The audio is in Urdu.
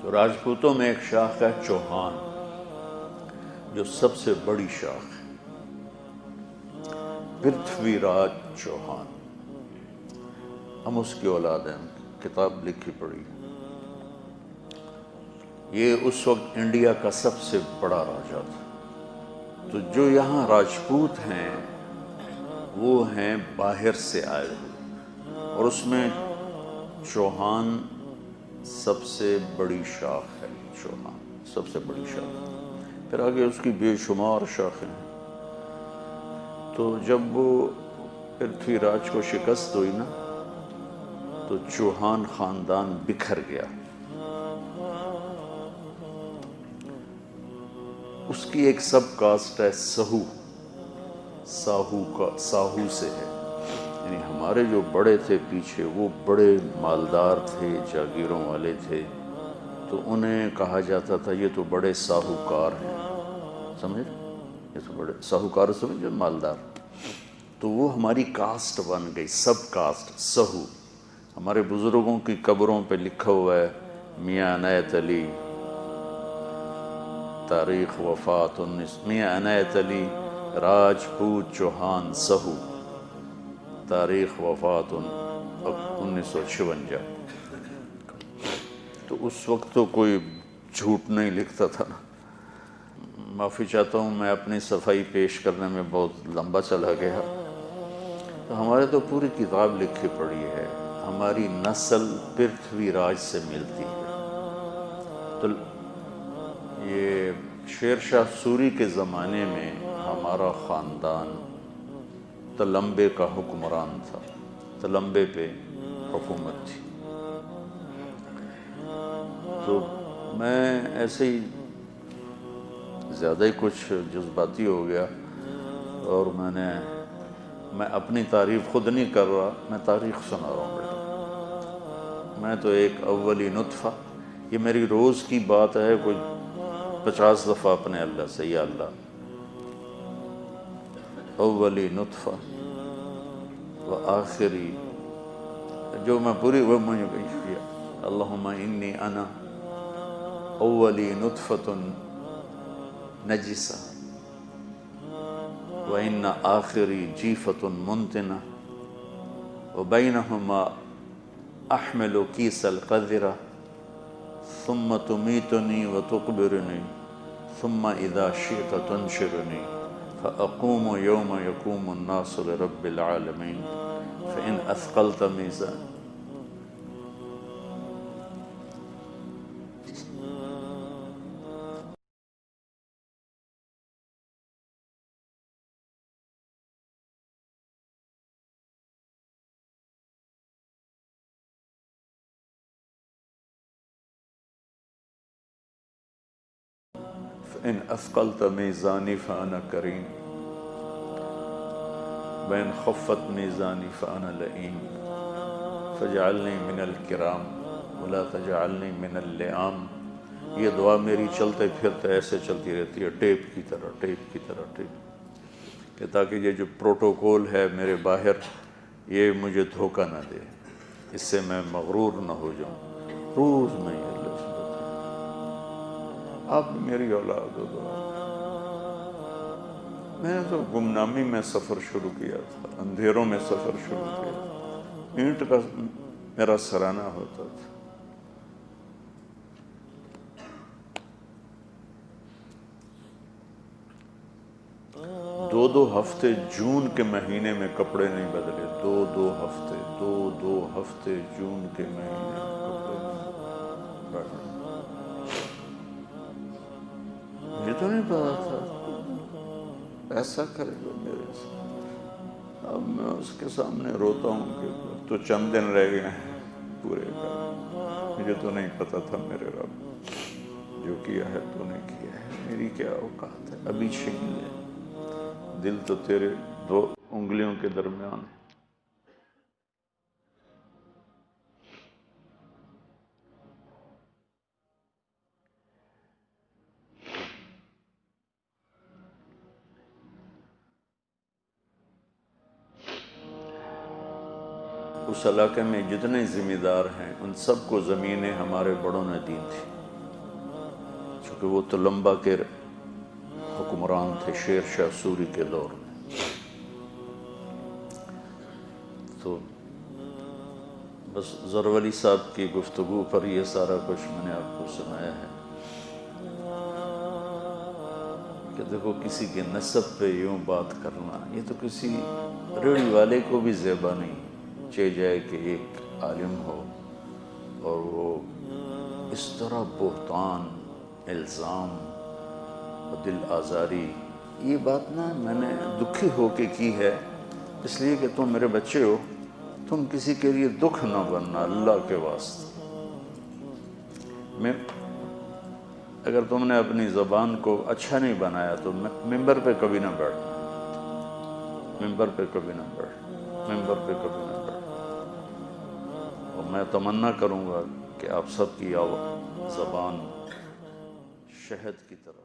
تو راجپوتوں میں ایک شاخ ہے چوہان، جو سب سے بڑی شاخ ہے، پرتھوی راج چوہان۔ ہم اس کی اولاد ہیں، کتاب لکھی پڑھی۔ یہ اس وقت انڈیا کا سب سے بڑا راجا تھا۔ تو جو یہاں راجپوت ہیں وہ ہیں باہر سے آئے ہوئے، اور اس میں چوہان سب سے بڑی شاخ ہے۔ چوہان سب سے بڑی شاخ، پھر آگے اس کی بے شمار شاخیں ہیں۔ تو جب وہ پرتھوی راج کو شکست ہوئی نا، تو چوہان خاندان بکھر گیا۔ اس کی ایک سب کاسٹ ہے سہو، ساہو سے ہے، یعنی ہمارے جو بڑے تھے پیچھے وہ بڑے مالدار تھے، جاگیروں والے تھے، تو انہیں کہا جاتا تھا یہ تو بڑے ساہوکار ہیں، سمجھ؟ یہ تو بڑے ساہوکار سمجھ، مالدار۔ تو وہ ہماری کاسٹ بن گئی، سب کاسٹ سہو۔ ہمارے بزرگوں کی قبروں پہ لکھا ہوا ہے میاں عنایت علی، تاریخ وفات میاں عنایت علی راجپوت چوہان سہو، تاریخ وفات 1956۔ تو اس وقت تو کوئی جھوٹ نہیں لکھتا تھا نا۔ معافی چاہتا ہوں، میں اپنی صفائی پیش کرنے میں بہت لمبا چلا گیا۔ تو ہمارے تو پوری کتاب لکھی پڑی ہے، ہماری نسل پرتھوی راج سے ملتی ہے۔ تو یہ شیر شاہ سوری کے زمانے میں ہمارا خاندان تلمبے کا حکمران تھا، تلمبے پہ حکومت تھی۔ تو میں ایسے ہی زیادہ ہی کچھ جذباتی ہو گیا، اور میں اپنی تعریف خود نہیں کر رہا، میں تاریخ سنا رہا ہوں بیٹا۔ میں تو ایک اولی نطفہ، یہ میری روز کی بات ہے، کوئی 50 دفعہ اپنے اللہ سے، یا اللہ اولی نطفہ و آخری، جو میں پوری وہ مجھے کیا اللہم انی انا اولی نطفۃ نجسہ و ان آخری جیفۃ منتنہ و بینہما احمل کیس القذرہ ثم تمیتنی و تقبرنی ثم اذا شئت تنشرنی فاقوم یوم یقوم الناس لرب العالمین فإن اثقلت میزان۔ فإن اثقلت میزانی فأنا کریم وإن خفت میزانی فأنا لئیم فاجعلنی من الکرام ولا تجعلنی من اللئام۔ یہ دعا میری چلتے پھرتے ایسے چلتی رہتی ہے، ٹیپ کی طرح، ٹیپ کی طرح، ٹیپ، کہ تاکہ یہ جو پروٹوکول ہے میرے باہر، یہ مجھے دھوکہ نہ دے، اس سے میں مغرور نہ ہو جاؤں۔ روز میں یہ اللہ سے آپ میری اولاد ہو دعا۔ میں نے تو گمنامی میں سفر شروع کیا تھا، اندھیروں میں سفر شروع کیا تھا، اینٹ کا میرا سرانہ ہوتا تھا۔ دو ہفتے جون کے مہینے میں کپڑے نہیں بدلے، دو ہفتے جون کے مہینے میں کپڑے نہیں بدلے۔ مجھے تو نہیں پتا تھا ایسا کرے گا میرے سے۔ اب میں اس کے سامنے روتا ہوں کہ تو چند دن رہ گئے ہیں پورے کا، مجھے تو نہیں پتا تھا میرے رب، جو کیا ہے تو نے کیا ہے، میری کیا اوقات ہے، ابھی چھین لے، دل تو تیرے 2 انگلیوں کے درمیان ہے۔ اس علاقے میں جتنے ذمہ دار ہیں ان سب کو زمینیں ہمارے بڑوں نے دی تھی۔ کیونکہ وہ تو لمبا کے حکمران تھے شیر شاہ سوری کے دور میں. تو بس زرولی صاحب کی گفتگو پر یہ سارا کچھ میں نے آپ کو سنایا ہے کہ دیکھو کسی کے نسب پہ یوں بات کرنا یہ تو کسی ریڑھی والے کو بھی زیبا نہیں چاہے جائے کہ ایک عالم ہو اور وہ اس طرح بہتان الزام و دل آزاری. یہ بات نا میں نے دکھی ہو کے کی ہے اس لیے کہ تم میرے بچے ہو, تم کسی کے لیے دکھ نہ بننا اللہ کے واسطے. اگر تم نے اپنی زبان کو اچھا نہیں بنایا تو ممبر پہ کبھی نہ بیٹھنا, ممبر پہ کبھی نہ بیٹھنا, ممبر پہ کبھی نہ بیٹھنا. اور میں تمنا کروں گا کہ آپ سب کی زبان شہد کی طرح